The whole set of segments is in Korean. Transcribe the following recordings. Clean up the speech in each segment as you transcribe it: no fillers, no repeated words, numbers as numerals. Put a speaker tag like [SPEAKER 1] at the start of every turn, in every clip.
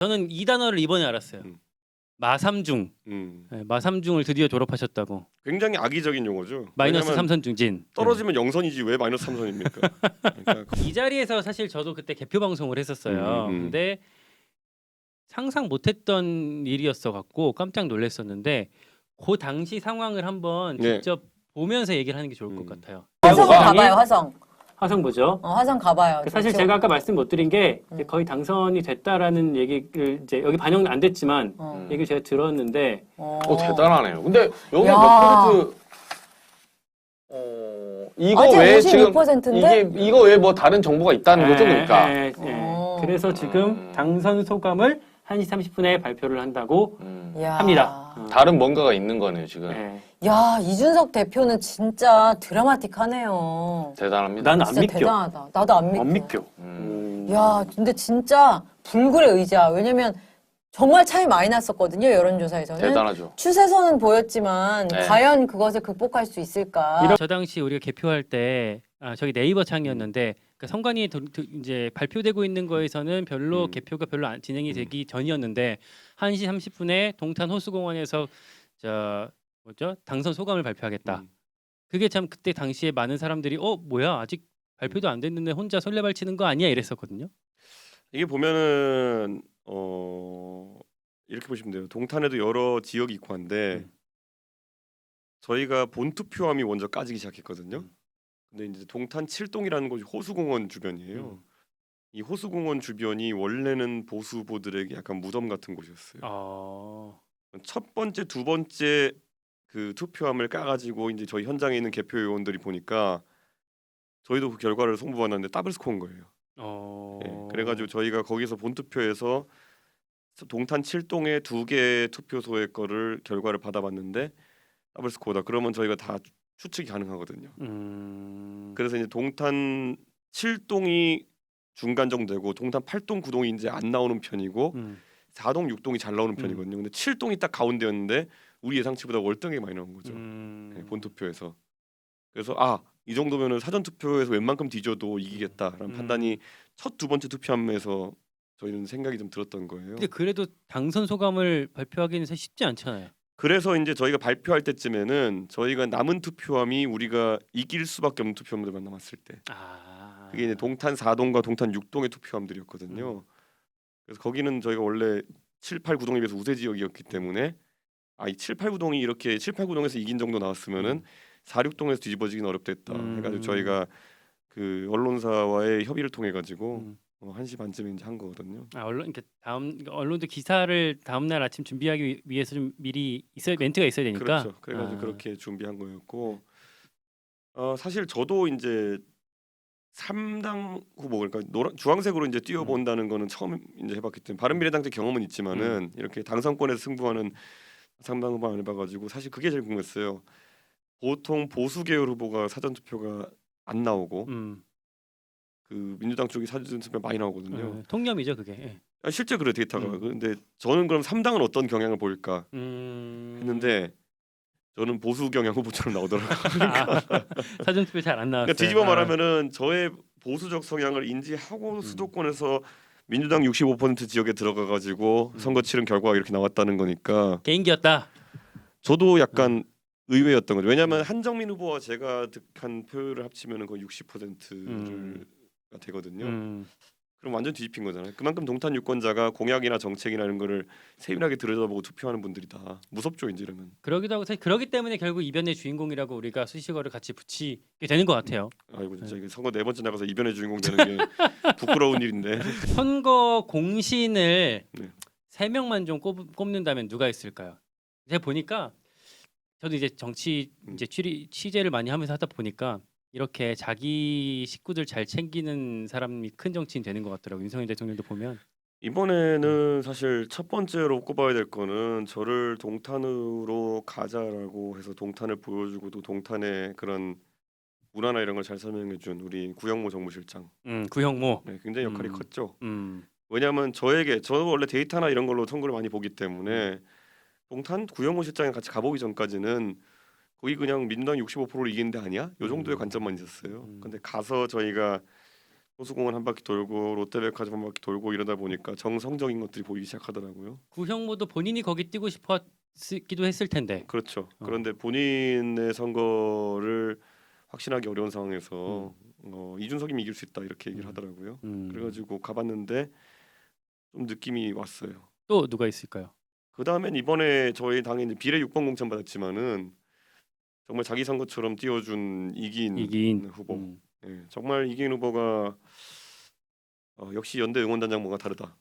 [SPEAKER 1] 저는 이 단어를 이번에 알았어요. 마삼중. 네, 마삼중을 드디어 졸업하셨다고.
[SPEAKER 2] 굉장히 악의적인 용어죠.
[SPEAKER 1] 마이너스
[SPEAKER 2] 왜냐면
[SPEAKER 1] 3선 중진.
[SPEAKER 2] 떨어지면 0선이지 왜 마이너스 3선입니까? 그러니까
[SPEAKER 1] 이 자리에서 사실 저도 그때 개표 방송을 했었어요. 근데 상상 못했던 일이었어 갖고 깜짝 놀랐었는데 그 당시 상황을 한번
[SPEAKER 2] 네.
[SPEAKER 1] 직접 보면서 얘기를 하는 게 좋을 것 같아요.
[SPEAKER 3] 화성
[SPEAKER 4] 뭐가?
[SPEAKER 3] 가봐요, 화성.
[SPEAKER 4] 화성 보죠.
[SPEAKER 3] 화성 가봐요.
[SPEAKER 4] 사실 제가 아까 말씀 못 드린 게 이제 거의 당선이 됐다라는 얘기를 이제 여기 반영 안 됐지만 얘기를 제가 들었는데
[SPEAKER 5] 대단하네요. 근데 여기
[SPEAKER 3] 야.
[SPEAKER 5] 몇 퍼센트? 이거
[SPEAKER 3] 아직
[SPEAKER 5] 외에 지금
[SPEAKER 3] 52%인데?
[SPEAKER 5] 이거 외에 뭐 다른 정보가 있다는 거죠, 그러니까.
[SPEAKER 4] 그래서 지금 당선 소감을 1시 30분에 발표를 한다고
[SPEAKER 3] 야.
[SPEAKER 4] 합니다.
[SPEAKER 5] 다른 뭔가가 있는 거네요, 지금.
[SPEAKER 4] 네.
[SPEAKER 3] 야, 이준석 대표는 진짜 드라마틱하네요.
[SPEAKER 5] 대단합니다.
[SPEAKER 4] 난 안
[SPEAKER 3] 진짜
[SPEAKER 4] 믿겨.
[SPEAKER 3] 대단하다. 나도 안 믿겨.
[SPEAKER 4] 안 믿겨.
[SPEAKER 3] 야, 근데 진짜 불굴의 의지야. 왜냐면 정말 차이 많이 났었거든요, 여론조사에서는.
[SPEAKER 5] 대단하죠.
[SPEAKER 3] 추세선은 보였지만
[SPEAKER 5] 네.
[SPEAKER 3] 과연 그것을 극복할 수 있을까?
[SPEAKER 1] 저 당시 우리가 개표할 때 저기 네이버 창이었는데 그 선관위 이제 발표되고 있는 거에서는 별로 개표가 별로 진행이 되기 전이었는데 1시 30분에 동탄 호수공원에서 뭐죠? 당선 소감을 발표하겠다. 그게 참 그때 당시에 많은 사람들이 뭐야 아직 발표도 안 됐는데 혼자 설레발 치는 거 아니야 이랬었거든요.
[SPEAKER 2] 이게 보면은 이렇게 보시면 돼요. 동탄에도 여러 지역이 있고 한데 저희가 본투표함이 먼저 까지기 시작했거든요. 근데 이제 동탄 7동이라는 곳이 호수공원 주변이에요. 이 호수공원 주변이 원래는 보수 후보들에게 약간 무덤 같은 곳이었어요. 첫 번째, 두 번째 그 투표함을 까가지고 이제 저희 현장에 있는 개표 요원들이 보니까 저희도 그 결과를 송부받았는데 더블 스코어인 거예요. 네, 그래가지고 저희가 거기서 본투표에서 동탄 7동의 2개 투표소의 거를 결과를 받아봤는데 더블 스코어다. 그러면 저희가 다 추측이 가능하거든요. 그래서 이제 동탄 7동이 중간 정도 되고 동탄 8동, 9동이 이제 안 나오는 편이고 4동, 6동이 잘 나오는 편이거든요. 근데 7동이 딱 가운데였는데 우리 예상치보다 월등하게 많이 나온 거죠. 네, 본투표에서. 그래서 이 정도면은 사전 투표에서 웬만큼 뒤져도 이기겠다라는 판단이 첫 두 번째 투표함에서 저희는 생각이 좀 들었던 거예요.
[SPEAKER 1] 근데 그래도 당선 소감을 발표하기는 사실 쉽지 않잖아요.
[SPEAKER 2] 그래서 이제 저희가 발표할 때쯤에는 저희가 남은 투표함이 우리가 이길 수밖에 없는 투표함들만 남았을 때 그게 이제 동탄 4동과 동탄 6동의 투표함들이었거든요. 그래서 거기는 저희가 원래 7, 8, 9동에 비해서 우세 지역이었기 때문에 이 7, 8, 9동이 이렇게 7, 8, 9동에서 이긴 정도 나왔으면은 4, 6동에서 뒤집어지긴 어렵겠다 해가지고 저희가 그 언론사와의 협의를 통해 가지고 1시 반쯤에 이제 한 거거든요.
[SPEAKER 1] 언론도 기사를 다음 날 아침 준비하기 위해서 좀 미리 멘트가 있어야 되니까.
[SPEAKER 2] 그렇죠. 그래가지고 그렇게 준비한 거였고 사실 저도 이제 3당 후보 그러니까 주황색으로 이제 뛰어본다는 거는 처음 이제 해봤기 때문에 바른미래당 때 경험은 있지만은 이렇게 당선권에서 승부하는 3당 후보 안 해봐가지고 사실 그게 제일 궁금했어요. 보통 보수 계열 후보가 사전 투표가 안 나오고 그 민주당 쪽이 사전 투표 많이 나오거든요.
[SPEAKER 1] 통념이죠 그게.
[SPEAKER 2] 실제 그래 데이터가. 근데 저는 그럼 3당은 어떤 경향을 보일까 했는데 저는 보수 경향 후보처럼 나오더라고요.
[SPEAKER 1] 사전 투표 잘 안 나왔어요.
[SPEAKER 2] 그러니까 뒤집어 말하면은 저의 보수적 성향을 인지하고 수도권에서 민주당 65% 지역에 들어가 가지고 선거 치른 결과가 이렇게 나왔다는 거니까
[SPEAKER 1] 개인기였다.
[SPEAKER 2] 저도 약간 의외였던 거죠. 왜냐하면 한정민 후보와 제가 득한 표를 합치면은 거의 60%가 되거든요. 그럼 완전 뒤집힌 거잖아요. 그만큼 동탄 유권자가 공약이나 정책이나 이런 거를 세밀하게 들여다보고 투표하는 분들이다. 무섭죠, 이제 이러면.
[SPEAKER 1] 그러기도 하고 사실 그러기 때문에 결국 이변의 주인공이라고 우리가 수식어를 같이 붙이게 되는 것 같아요.
[SPEAKER 2] 아이고 진짜 이게 선거 4번째 나가서 이변의 주인공 되는 게 부끄러운 일인데.
[SPEAKER 1] 선거 공신을
[SPEAKER 2] 네.
[SPEAKER 1] 3명만 좀 꼽는다면 누가 있을까요? 제가 보니까 저도 이제 정치 이제 취재를 많이 하면서 하다 보니까 이렇게 자기 식구들 잘 챙기는 사람이 큰 정치인 되는 것 같더라고요. 윤석열 대통령도 보면.
[SPEAKER 2] 이번에는 사실 첫 번째로 꼽아야 될 거는 저를 동탄으로 가자라고 해서 동탄을 보여주고 또 동탄의 그런 문화나 이런 걸 잘 설명해준 우리 구형모 정무실장.
[SPEAKER 1] 구형모.
[SPEAKER 2] 네, 굉장히 역할이 컸죠. 왜냐하면 저도 원래 데이터나 이런 걸로 선거를 많이 보기 때문에 동탄 구형모 실장이 같이 가보기 전까지는 거기 그냥 민주당 65%를 이기는 데 아니야? 요 정도의 관점만 있었어요. 근데 가서 저희가 호수공원 한 바퀴 돌고 롯데백화점 한 바퀴 돌고 이러다 보니까 정성적인 것들이 보이기 시작하더라고요.
[SPEAKER 1] 구형모도 본인이 거기 뛰고 싶었기도 했을 텐데.
[SPEAKER 2] 그렇죠.
[SPEAKER 1] 어.
[SPEAKER 2] 그런데 본인의 선거를 확신하기 어려운 상황에서 이준석이면 이길 수 있다 이렇게 얘기를 하더라고요. 그래가지고 가봤는데 좀 느낌이 왔어요.
[SPEAKER 1] 또 누가 있을까요?
[SPEAKER 2] 그 다음엔 이번에 저희 당에 이제 비례 6번 공천 받았지만은 정말 자기 선거처럼 띄워준 이기인 후보. 예, 정말 이기인 후보가 역시 연대 응원단장 뭔가 다르다.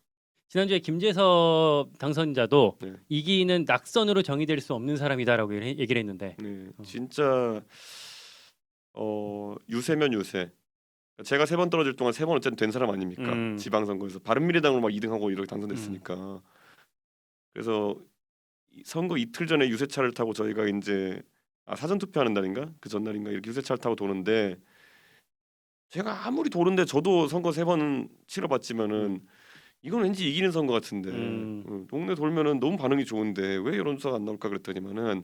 [SPEAKER 1] 지난주에 김재섭 당선자도
[SPEAKER 2] 네.
[SPEAKER 1] 이기는 낙선으로 정의될 수 없는 사람이다라고 얘기를 했는데.
[SPEAKER 2] 네, 진짜 유세면 유세. 제가 3번 떨어질 동안 3번 어쨌든 된 사람 아닙니까? 지방선거에서 바른미래당으로 막 2등하고 이렇게 당선됐으니까. 그래서 선거 이틀 전에 유세차를 타고 저희가 이제 사전 투표하는 날인가 그 전날인가 이렇게 유세차를 타고 도는데 제가 아무리 도는데 저도 선거 3번 치러봤지만은 이건 왠지 이기는 선거 같은데 동네 돌면은 너무 반응이 좋은데 왜 여론조사가 안 나올까 그랬더니만은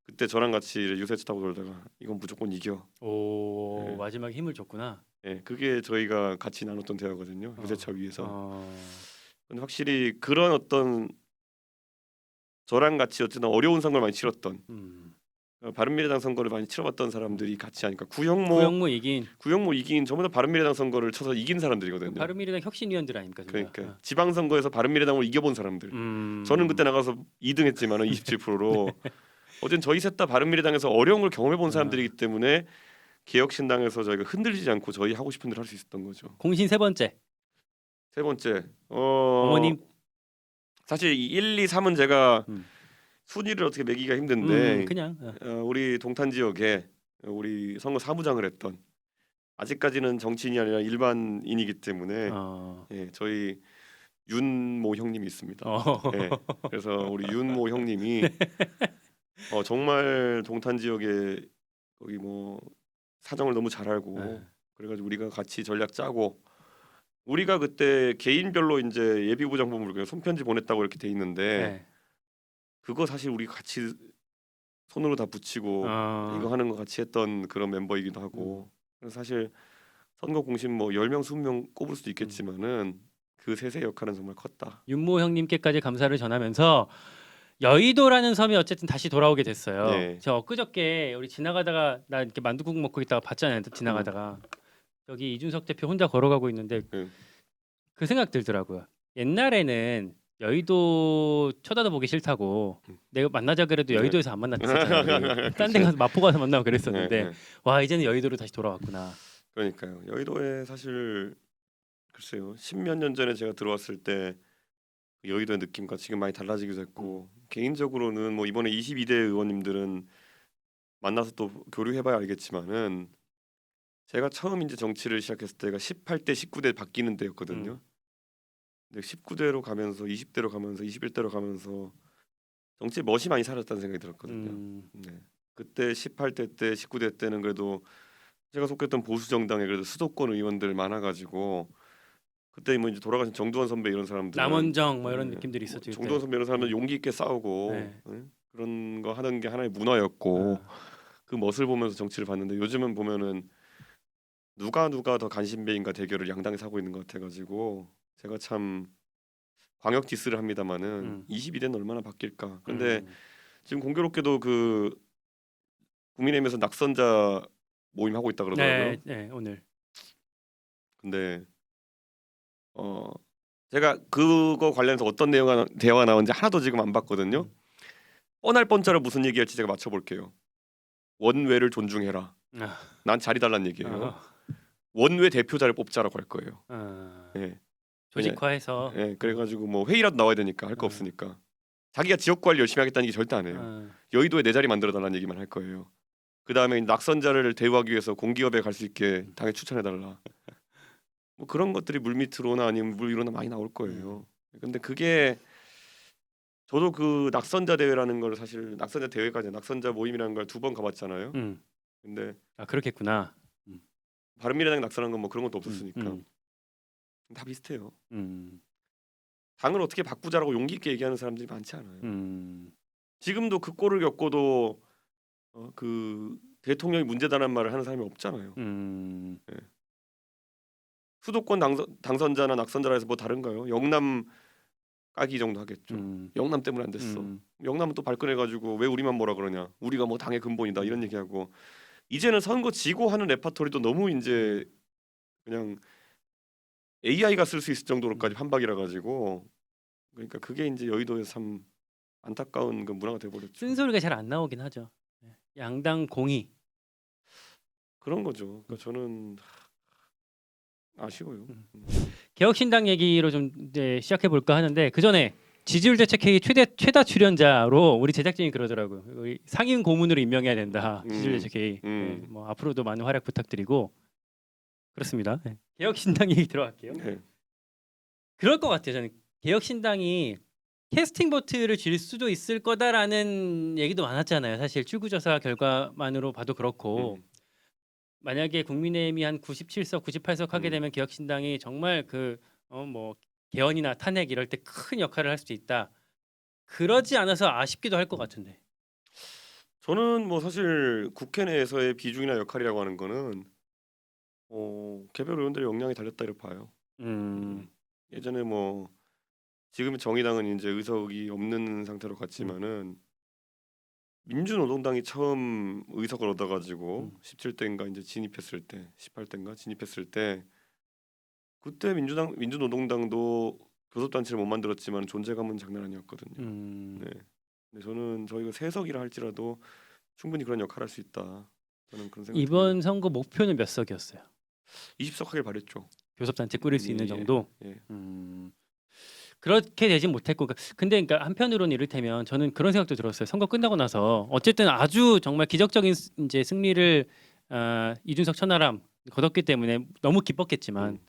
[SPEAKER 2] 그때 저랑 같이 유세차 타고 돌다가 이건 무조건 이겨.
[SPEAKER 1] 오
[SPEAKER 2] 네.
[SPEAKER 1] 마지막에 힘을 줬구나.
[SPEAKER 2] 예, 그게 저희가 같이 나눴던 대화거든요. 유세차 위에서.
[SPEAKER 1] 어.
[SPEAKER 2] 근데 확실히 그런 어떤 저랑 같이 어쨌든 어려운 선거를 많이 치렀던 바른미래당 선거를 많이 치러봤던 사람들이 같이 하니까
[SPEAKER 1] 구형모 이긴
[SPEAKER 2] 구형모 이긴 전부 다 바른미래당 선거를 쳐서 이긴 사람들이거든요.
[SPEAKER 1] 바른미래당 혁신위원들 아닙니까? 전부 다.
[SPEAKER 2] 그러니까 지방선거에서 바른미래당으로 이겨본 사람들. 저는 그때 나가서 2등했지만은 27%로 어쨌든 저희 셋 다 바른미래당에서 어려운 걸 경험해본 사람들이기 때문에 개혁신당에서 저희가 흔들리지 않고 저희 하고 싶은 대로 할 수 있었던 거죠.
[SPEAKER 1] 공신 3번째.
[SPEAKER 2] 세 번째
[SPEAKER 1] 어머님.
[SPEAKER 2] 사실 이 1, 2, 3은 제가
[SPEAKER 1] 음.
[SPEAKER 2] 순위를 어떻게 매기가 힘든데
[SPEAKER 1] 그냥
[SPEAKER 2] 우리 동탄 지역에 우리 선거 사무장을 했던 아직까지는 정치인이 아니라 일반인이기 때문에 예, 저희 윤모 형님이 있습니다. 예, 그래서 우리 윤모 형님이 정말 동탄 지역에 거기 뭐 사정을 너무 잘 알고 그래가지고 우리가 같이 전략 짜고 우리가 그때 개인별로 이제 예비부장본부를 손편지 보냈다고 이렇게 돼 있는데 그거 사실 우리 같이 손으로 다 붙이고 이거 하는 거 같이 했던 그런 멤버이기도 하고 그래서 사실 선거 공신 뭐 10명 20명 꼽을 수도 있겠지만은 그 셋의 역할은 정말 컸다.
[SPEAKER 1] 윤모 형님께까지 감사를 전하면서 여의도라는 섬이 어쨌든 다시 돌아오게 됐어요.
[SPEAKER 2] 네.
[SPEAKER 1] 저 엊그저께 우리 지나가다가 나 이렇게 만두국 먹고 있다가 봤잖아요. 지나가다가 여기 이준석 대표 혼자 걸어가고 있는데 그 생각 들더라고요. 옛날에는 여의도 쳐다도 보기 싫다고 내가 만나자 그래도 여의도에서 안 만났었잖아요. 딴 데 가서 마포 가서 만나고 그랬었는데 와 이제는 여의도로 다시 돌아왔구나.
[SPEAKER 2] 그러니까요. 여의도에 사실 글쎄요. 10몇 년 전에 제가 들어왔을 때 여의도의 느낌과 지금 많이 달라지기도 했고 개인적으로는 뭐 이번에 22대 의원님들은 만나서 또 교류해봐야 알겠지만은 제가 처음 이제 정치를 시작했을 때가 18대 19대 바뀌는 때였거든요. 근데 19대로 가면서 20대로 가면서 21대로 가면서 정치에 멋이 많이 사라졌다는 생각이 들었거든요. 네. 그때 18대 때 19대 때는 그래도 제가 속했던 보수 정당에 그래도 수도권 의원들 많아가지고 그때 뭐 이제 돌아가신 정두환 선배 이런 사람들
[SPEAKER 1] 남원정 뭐 이런 느낌들이 있었죠.
[SPEAKER 2] 정두환 선배 이런 사람들 용기 있게 싸우고 그런 거 하는 게 하나의 문화였고 그 멋을 보면서 정치를 봤는데 요즘은 보면은 누가 더 간신배인가 대결을 양당에서 하고 있는 것 같아가지고 제가 참 광역 디스를 합니다마는 22대는 얼마나 바뀔까. 근데 지금 공교롭게도 그 국민의힘에서 낙선자 모임 하고 있다 그러더라고요.
[SPEAKER 1] 네, 오늘.
[SPEAKER 2] 근데 제가 그거 관련해서 어떤 대화가 나오는지 하나도 지금 안 봤거든요. 뻔할 뻔짜로 무슨 얘기할지 제가 맞춰볼게요. 원외를 존중해라. 난 자리 달란 얘기예요. 원외 대표자를 뽑자라고 할 거예요. 네.
[SPEAKER 1] 조직화해서.
[SPEAKER 2] 네, 그래가지고 뭐 회의라도 나와야 되니까 할 거 없으니까 자기가 지역 관리 열심히 하겠다는 얘기 절대 안 해요. 여의도에 내 자리 만들어 달라는 얘기만 할 거예요. 그 다음에 낙선자를 대우하기 위해서 공기업에 갈 수 있게 당에 추천해 달라. 뭐 그런 것들이 물밑으로나 아니면 물 위로나 많이 나올 거예요. 근데 그게 저도 그 낙선자 대회라는 걸 사실 낙선자 대회까지 낙선자 모임이라는 걸 2번 가봤잖아요. 근데
[SPEAKER 1] 그렇겠구나.
[SPEAKER 2] 바른미래당 낙선한 건 뭐 그런 것도 없었으니까 다 비슷해요. 당을 어떻게 바꾸자라고 용기 있게 얘기하는 사람들이 많지 않아요. 지금도 그 꼴을 겪고도 그 대통령이 문제다라는 말을 하는 사람이 없잖아요. 수도권 당선자나 낙선자라 해서 뭐 다른가요? 영남 까기 정도 하겠죠. 영남 때문에 안 됐어. 영남은 또 발끈해가지고 왜 우리만 뭐라 그러냐? 우리가 뭐 당의 근본이다 이런 얘기하고 이제는 선거 지고 하는 레파토리도 너무 이제 그냥 AI가 쓸 수 있을 정도로까지 판박이라 가지고 그러니까 그게 이제 여의도에서 참 안타까운 그 문화가 돼버렸죠.
[SPEAKER 1] 쓴소리가 잘 안 나오긴 하죠. 양당 공의.
[SPEAKER 2] 그런 거죠. 그러니까 저는 아쉬워요.
[SPEAKER 1] 개혁신당 얘기로 좀 이제 시작해 볼까 하는데 그 전에 지지율 대책회의 최다 출연자로 우리 제작진이 그러더라고요. 우리 상임 고문으로 임명해야 된다. 지지율 대책회의. 네, 뭐 앞으로도 많은 활약 부탁드리고 그렇습니다. 네. 개혁신당 얘기 들어갈게요.
[SPEAKER 2] 네.
[SPEAKER 1] 그럴 것 같아요. 저는 개혁신당이 캐스팅 보트를 줄 수도 있을 거다라는 얘기도 많았잖아요. 사실 출구조사 결과만으로 봐도 그렇고 만약에 국민의힘이 한 97석, 98석 하게 되면 개혁신당이 정말 그 뭐 개헌이나 탄핵 이럴 때 큰 역할을 할 수도 있다. 그러지 않아서 아쉽기도 할 것 같은데.
[SPEAKER 2] 저는 뭐 사실 국회 내에서의 비중이나 역할이라고 하는 거는 개별 의원들의 역량이 달렸다 이렇게 봐요. 예전에 뭐 지금 정의당은 이제 의석이 없는 상태로 갔지만은 민주노동당이 처음 의석을 얻어가지고 17대인가 이제 진입했을 때, 18대인가 진입했을 때 그때 민주노동당도 교섭단체를 못 만들었지만 존재감은 장난 아니었거든요. 네. 근데 저는 저희가 세석이라 할지라도 충분히 그런 역할을 할 수 있다. 저는 그런 생각.
[SPEAKER 1] 이번 선거 목표는 몇 석이었어요?
[SPEAKER 2] 20석 하길 바랬죠.
[SPEAKER 1] 교섭단체 꾸릴 수 있는
[SPEAKER 2] 예,
[SPEAKER 1] 정도.
[SPEAKER 2] 예.
[SPEAKER 1] 그렇게 되진 못했고, 근데 그러니까 한편으로는 이를테면 저는 그런 생각도 들었어요. 선거 끝나고 나서 어쨌든 아주 정말 기적적인 이제 승리를 이준석 천하람 거뒀기 때문에 너무 기뻤겠지만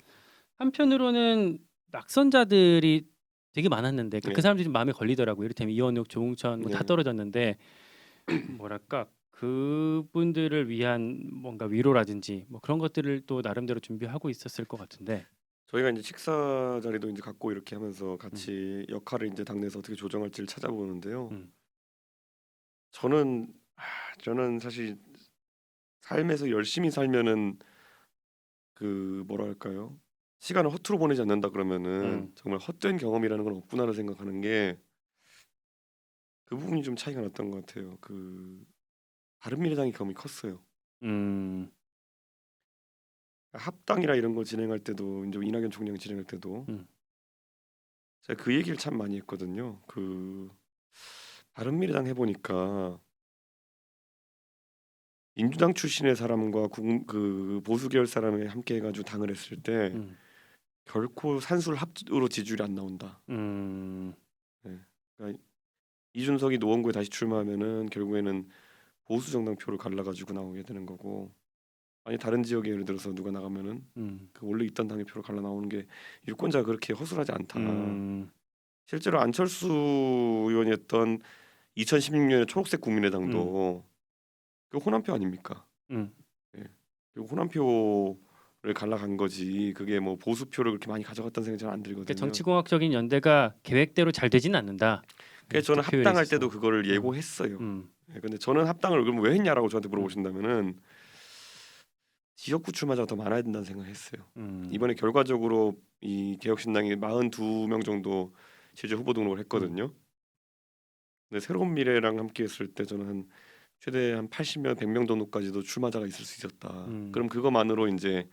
[SPEAKER 1] 한편으로는 낙선자들이 되게 많았는데 그
[SPEAKER 2] 네.
[SPEAKER 1] 사람들이 좀 마음에 걸리더라고요. 이를테면 이원욱, 조응천 다
[SPEAKER 2] 네.
[SPEAKER 1] 떨어졌는데 뭐랄까 그분들을 위한 뭔가 위로라든지 뭐 그런 것들을 또 나름대로 준비하고 있었을 것 같은데.
[SPEAKER 2] 저희가 이제 식사 자리도 이제 갖고 이렇게 하면서 같이 역할을 이제 당내에서 어떻게 조정할지를 찾아보는데요. 저는 사실 삶에서 열심히 살면은 그 뭐랄까요? 시간을 허투루 보내지 않는다 그러면은 정말 헛된 경험이라는 건 없구나를 생각하는 게 그 부분이 좀 차이가 났던 것 같아요. 그 바른미래당의 경험이 컸어요. 합당이라 이런 거 진행할 때도 이제 이낙연 총장 진행할 때도 제가 그 얘기를 참 많이 했거든요. 그 바른미래당 해보니까 민주당 출신의 사람과 그 보수 계열 사람이 함께 해가지고 당을 했을 때 결코 산술합으로 지지율이 안 나온다. 네. 그러니까 이준석이 노원구에 다시 출마하면은 결국에는 보수 정당 표를 갈라가지고 나오게 되는 거고, 아니 다른 지역에 예를 들어서 누가 나가면은 그 원래 있던 당의 표를 갈라 나오는 게 유권자가 그렇게 허술하지 않다. 실제로 안철수 의원이 했던 2016년에 초록색 국민의당도 그 호남표 아닙니까? 예. 그 호남표를 갈라간 거지. 그게 뭐 보수표를 그렇게 많이 가져갔다는 생각이 잘 안 들거든요.
[SPEAKER 1] 그러니까 정치공학적인 연대가 계획대로 잘 되지는 않는다.
[SPEAKER 2] 그래서 저는
[SPEAKER 1] 투표율에
[SPEAKER 2] 합당할
[SPEAKER 1] 있어서.
[SPEAKER 2] 때도 그거를 예고했어요. 예, 근데 저는 합당을 그럼 왜 했냐라고 저한테 물어보신다면은 지역구 출마자가 더 많아야 된다는 생각을 했어요. 이번에 결과적으로 이 개혁신당이 42명 정도 실제 후보 등록을 했거든요. 근데 새로운 미래랑 함께 했을 때 저는 한 최대 한 80명, 100명 정도까지도 출마자가 있을 수 있었다. 그럼 그거만으로 이제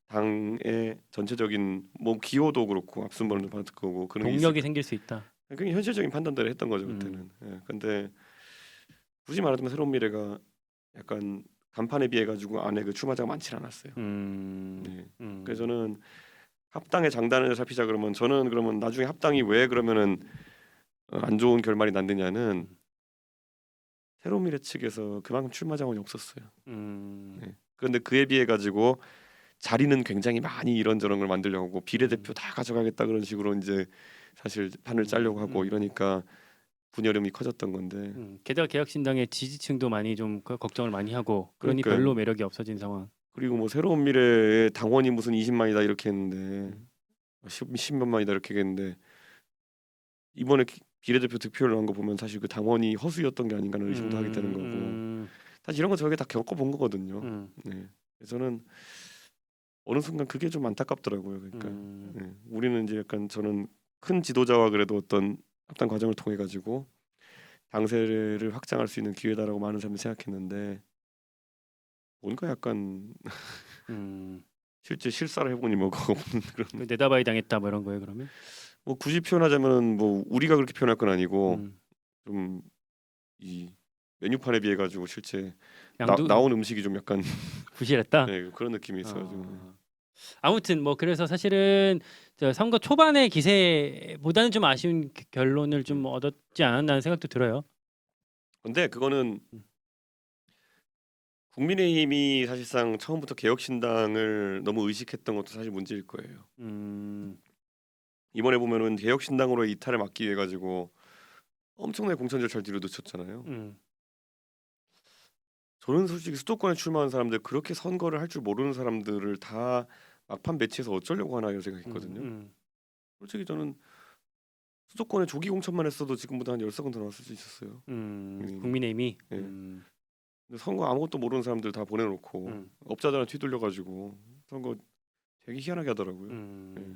[SPEAKER 2] 당의 전체적인 뭐 기호도 그렇고 앞순번도 받을 거고 그런 게
[SPEAKER 1] 동력이 생길 수 있다.
[SPEAKER 2] 그게 현실적인 판단대로 했던 거죠 그때는. 예, 근데 굳이 말하자면 새로운 미래가 약간 간판에 비해 가지고 안에 그 출마자가 많지 않았어요. 네. 그래서 저는 합당의 장단을 살피자 그러면 저는 그러면 나중에 합당이 왜 그러면은 안 좋은 결말이 난느냐는 새로운 미래 측에서 그만큼 출마 자원이 없었어요. 네. 그런데 그에 비해 가지고 자리는 굉장히 많이 이런저런 걸 만들려고 하고 비례대표 다 가져가겠다 그런 식으로 이제 사실 판을 짜려고 하고 이러니까 분열음이 커졌던 건데.
[SPEAKER 1] 게다가 개혁신당의 지지층도 많이 좀 걱정을 많이 하고 그러니
[SPEAKER 2] 그러니까요.
[SPEAKER 1] 별로 매력이 없어진 상황.
[SPEAKER 2] 그리고 뭐 새로운 미래의 당원이 무슨 20만이다 이렇게 했는데 10몇만이다 이렇게 했는데 이번에 비례대표 득표를 한 거 보면 사실 그 당원이 허수였던 게 아닌가는 의심도 하게 되는 거고 사실 이런 거 저희가 다 겪어본 거거든요. 네. 그래서 저는 어느 순간 그게 좀 안타깝더라고요. 그러니까
[SPEAKER 1] 음.
[SPEAKER 2] 예, 우리는 이제 약간 저는 큰 지도자와 그래도 어떤 합당 과정을 통해 가지고 당세를 확장할 수 있는 기회다라고 많은 사람들이 생각했는데 뭔가 약간
[SPEAKER 1] 음.
[SPEAKER 2] 실제 실사를 해보니 뭐가 없는 그런
[SPEAKER 1] 그 내다바이 당했다 뭐 이런 거예요 그러면?
[SPEAKER 2] 뭐 굳이 표현하자면 뭐 우리가 그렇게 표현할 건 아니고
[SPEAKER 1] 음.
[SPEAKER 2] 좀 이 메뉴판에 비해 가지고 실제
[SPEAKER 1] 양도
[SPEAKER 2] 나온 음식이 좀 약간
[SPEAKER 1] 부실했다.
[SPEAKER 2] 예, 그런 느낌이 있어가지고
[SPEAKER 1] 어. 아무튼 뭐 그래서 사실은 저 선거 초반의 기세보다는 좀 아쉬운 결론을 좀 얻었지 않았나는 생각도 들어요.
[SPEAKER 2] 근데 그거는 국민의힘이 사실상 처음부터 개혁신당을 너무 의식했던 것도 사실 문제일 거예요.
[SPEAKER 1] 음.
[SPEAKER 2] 이번에 보면은 개혁신당으로의 이탈을 막기 위해 가지고 엄청나게 공천 절차를 뒤로 늦췄잖아요.
[SPEAKER 1] 음.
[SPEAKER 2] 저는 솔직히 수도권에 출마한 사람들 그렇게 선거를 할 줄 모르는 사람들을 다 막판 배치해서 어쩌려고 하나 이런 생각했거든요. 솔직히 저는 수도권에 조기 공천만 했어도 지금보다 한 10석은 더 나왔을 수 있었어요.
[SPEAKER 1] 국민의힘이
[SPEAKER 2] 예. 근데 선거 아무것도 모르는 사람들 다 보내놓고 업자들한테 휘둘려가지고 선거 되게 희한하게 하더라고요. 예.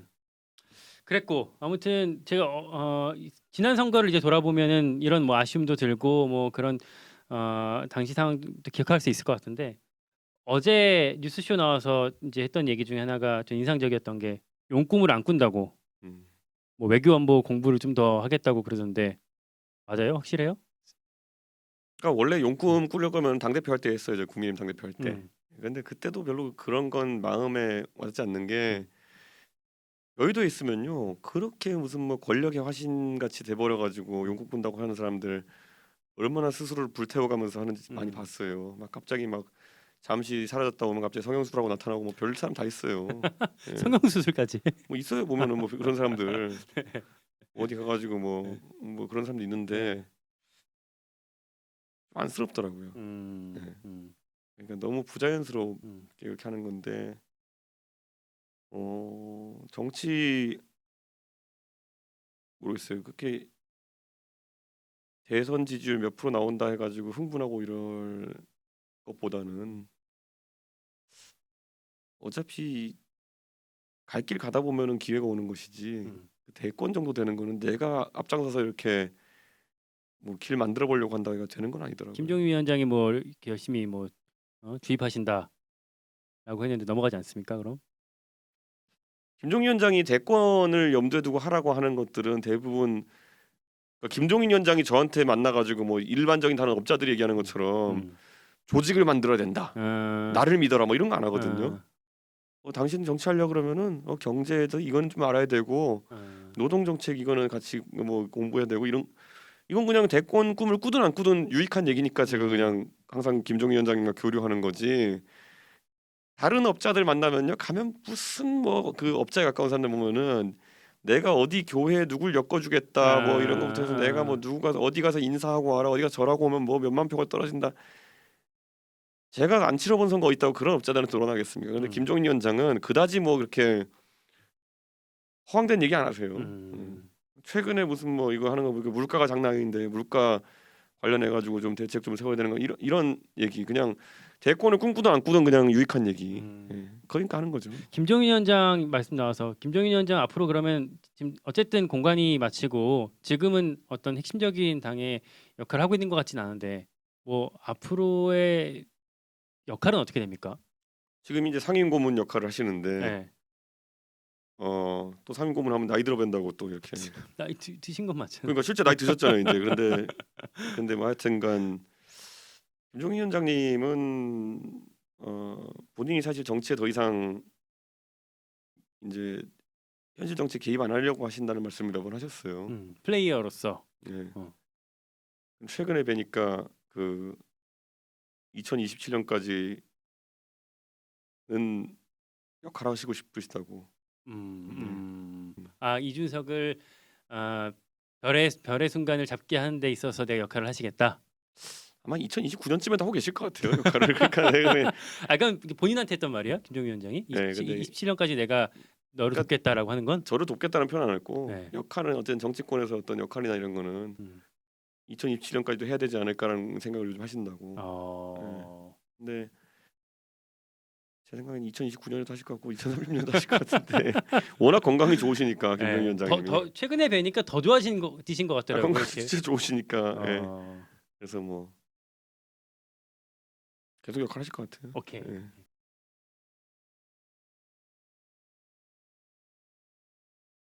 [SPEAKER 1] 그랬고 아무튼 제가 지난 선거를 이제 돌아보면은 이런 뭐 아쉬움도 들고 뭐 그런 당시 상황도 기억할 수 있을 것 같은데 어제 뉴스쇼 나와서 이제 했던 얘기 중에 하나가 좀 인상적이었던 게 용꿈을 안 꾼다고
[SPEAKER 2] 음.
[SPEAKER 1] 뭐 외교안보 공부를 좀 더 하겠다고 그러던데 맞아요? 확실해요?
[SPEAKER 2] 그러니까 원래 용꿈 꾸려고 하면 당대표 할 때 했어요. 저 국민의힘 당대표 할 때.
[SPEAKER 1] 음.
[SPEAKER 2] 근데 그때도 별로 그런 건 마음에 와닿지 않는 게 여의도에 있으면요 그렇게 무슨 뭐 권력의 화신 같이 돼버려 가지고 용꿈 꾼다고 하는 사람들 얼마나 스스로를 불태워가면서 하는지 많이 봤어요. 막 갑자기 막 잠시 사라졌다 오면 갑자기 성형수술하고 나타나고 뭐 별 사람 다 있어요. 예.
[SPEAKER 1] 성형수술까지.
[SPEAKER 2] 뭐 있어요 보면은 뭐 그런 사람들 어디 가가지고 뭐 그런 사람도 있는데 안쓰럽더라고요. 네. 그러니까 너무 부자연스럽게 이렇게 하는 건데 정치 모르겠어요. 그렇게 대선 지지율 몇 프로 나온다 해가지고 흥분하고 이럴 것보다는 어차피 갈 길 가다 보면은 기회가 오는 것이지 대권 정도 되는 거는 내가 앞장서서 이렇게 뭐 길 만들어 보려고 한다가 되는 건 아니더라고요.
[SPEAKER 1] 김종인 위원장이 뭐 이렇게 열심히 뭐 주입하신다라고 했는데 넘어가지 않습니까? 그럼?
[SPEAKER 2] 김종인 위원장이 대권을 염두에 두고 하라고 하는 것들은 대부분 그러니까 김종인 위원장이 저한테 만나가지고 뭐 일반적인 다른 업자들이 얘기하는 것처럼 조직을 만들어야 된다. 나를 믿어라 뭐 이런 거 안 하거든요. 당신 정치하려 그러면은 경제에도 이건 좀 알아야 되고 노동 정책 이거는 같이 뭐 공부해야 되고 이건 그냥 대권 꿈을 꾸든 안 꾸든 유익한 얘기니까 제가 그냥 항상 김종인 위원장님과 교류하는 거지. 다른 업자들 만나면요 가면 무슨 뭐 그 업자에 가까운 사람들 보면은 내가 어디 교회에 누굴 엮어주겠다 뭐 이런 거부터 해서 내가 뭐 누가 어디 가서 인사하고 와라 어디가 절하고 오면 뭐 몇만 표가 떨어진다. 제가 안 치러본 선거 있다고 그런 업자들은 드러나겠습니까? 근데 김종인 위원장은 그다지 뭐 그렇게 허황된 얘기 안 하세요. 최근에 무슨 뭐 이거 하는 거 보니까 물가가 장난 아닌데 물가 관련해 가지고 좀 대책 좀 세워야 되는 거 이런 얘기 그냥 대권을 꿈꾸든 안 꾸든 그냥 유익한 얘기. 예. 그러니까 하는 거죠.
[SPEAKER 1] 김종인 위원장 말씀 나와서 김종인 위원장 앞으로 그러면 지금 어쨌든 공관위 마치고 지금은 어떤 핵심적인 당의 역할을 하고 있는 것 같지는 않은데 뭐 앞으로의 역할은 어떻게 됩니까?
[SPEAKER 2] 지금 이제 상임고문 역할을 하시는데
[SPEAKER 1] 네.
[SPEAKER 2] 또 상임고문 하면 나이 들어본다고 또 이렇게.
[SPEAKER 1] 나이 드신 건 맞잖아요.
[SPEAKER 2] 그러니까 실제 나이 드셨잖아요 이제. 근데 뭐 하여튼간 김종인 위원장님은 본인이 사실 정치에 더 이상 이제 현실 정치 개입 안 하려고 하신다는 말씀을 몇 번 하셨어요.
[SPEAKER 1] 플레이어로서.
[SPEAKER 2] 예.
[SPEAKER 1] 어.
[SPEAKER 2] 최근에 뵈니까 그 2027년까지는 역할 하시고 싶으시다고.
[SPEAKER 1] 아 이준석을 별의 순간을 잡게 하는 데 있어서 내가 역할을 하시겠다.
[SPEAKER 2] 아마 2029년쯤에도 하고 계실 것 같아요 역할을. 그러니까 내가
[SPEAKER 1] 그건 본인한테 했던 말이야 김종인 위원장이
[SPEAKER 2] 네, 근데
[SPEAKER 1] 27년까지 내가 너를
[SPEAKER 2] 그러니까
[SPEAKER 1] 돕겠다라고 하는 건
[SPEAKER 2] 저를 돕겠다는 표현 안 했고
[SPEAKER 1] 네.
[SPEAKER 2] 역할은 어쨌든 정치권에서 어떤 역할이나 이런 거는 2027년까지도 해야 되지 않을까라는 생각을 요즘 하신다고. 네. 근데 제 생각엔 2029년에도 하실 것 같고 2030년에도 하실 것 같은데 워낙 건강이 좋으시니까 김병희 위원장님이
[SPEAKER 1] 더 최근에 뵈니까 더 좋아지신 것 같더라고요.
[SPEAKER 2] 건강
[SPEAKER 1] 이렇게.
[SPEAKER 2] 진짜 좋으시니까 예.
[SPEAKER 1] 어,
[SPEAKER 2] 그래서 뭐 계속 역할하실 것 같아요.
[SPEAKER 1] 오케이.
[SPEAKER 2] 예.